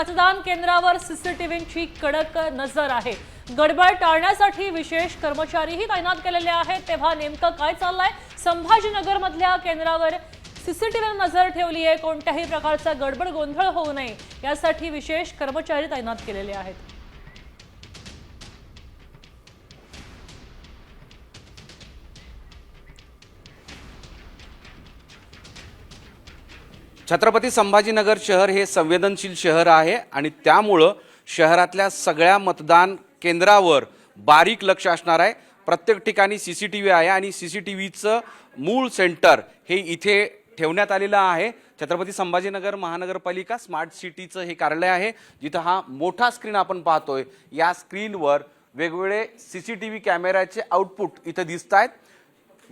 मतदान केंद्रावर सीसीटीव्हीची कडक नजर आहे। गडबड टाळण्यासाठी विशेष कर्मचारीही तैनात केलेले आहेत। तेव्हा नेमकं काय चाललंय? संभाजीनगर मधल्या केंद्रावर सीसीटीव्हीवर नजर ठेवली आहे। कोणत्याही प्रकारचा गडबड गोंधळ होऊ नये यासाठी विशेष कर्मचारी तैनात केलेले आहेत। छत्रपती संभाजीनगर शहर हे संवेदनशील शहर आहे आणि त्यामुळं शहरातल्या सगळ्या मतदान केंद्रावर बारीक लक्ष असणार आहे। प्रत्येक ठिकाणी सीसीटीव्ही आहे आणि सीसीटीव्हीचं मूळ सेंटर हे इथे ठेवण्यात आलेलं आहे। छत्रपती संभाजीनगर महानगरपालिका स्मार्ट सिटीचं हे कार्यालय आहे, जिथं हा मोठा स्क्रीन आपण पाहतोय। या स्क्रीनवर वेगवेगळे सीसीटीव्ही कॅमेऱ्याचे आउटपुट इथं दिसत आहेत।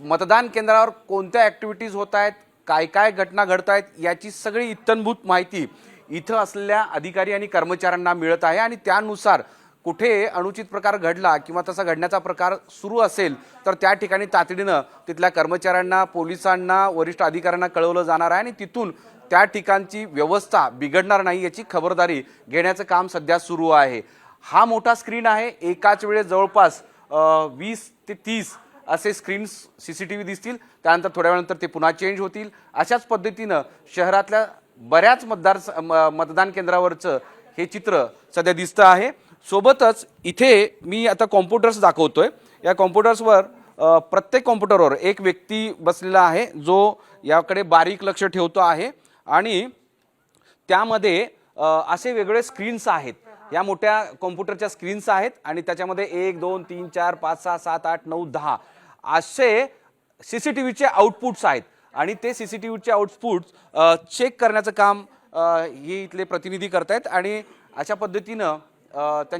मतदान केंद्रावर कोणत्या ॲक्टिव्हिटीज होत आहेत, काय काय घटना घडत आहेत याची सगळी इत्थंभूत माहिती इथं असलेल्या अधिकारी आणि कर्मचाऱ्यांना मिळत आहे आणि त्यानुसार कुठे अनुचित प्रकार घडला किंवा तसा घडण्याचा प्रकार सुरू असेल तर त्या ठिकाणी तातडीनं तिथल्या कर्मचाऱ्यांना, पोलिसांना, वरिष्ठ अधिकाऱ्यांना कळवलं जाणार आहे आणि तिथून त्या ठिकाणची व्यवस्था बिघडणार नाही याची खबरदारी घेण्याचं काम सध्या सुरू आहे। हा मोठा स्क्रीन आहे। एकाच वेळेस जवळपास 20 ते 30 असे स्क्रीन्स सीसीटीव्ही दिसतील। त्यानंतर थोड्या वेळानंतर ते पुन्हा चेंज होतील। अशाच पद्धतीनं शहरातल्या बऱ्याच मतदान केंद्रावरचं हे चित्र सध्या दिसतं आहे। सोबतच इथे मी आता कॉम्प्युटर्स दाखवतोय। या कॉम्प्युटर्सवर प्रत्येक कॉम्प्युटरवर एक व्यक्ती बसलेला आहे जो याकडे बारीक लक्ष ठेवतो आहे आणि त्यामध्ये असे वेगवेगळे स्क्रीन्स आहेत। या मोठ्या कॉम्प्युटरच्या स्क्रीन्स आहेत आणि त्याच्यामध्ये 1 2 3 4 5 6 7 8 9 10 असे सीसीटीव्हीचे आउटपुट्स आहेत आणि ते सीसीटीव्हीचे आउटपुट्स चेक करण्याचं काम हे इथले प्रतिनिधी करतायत आणि अशा पद्धतीनं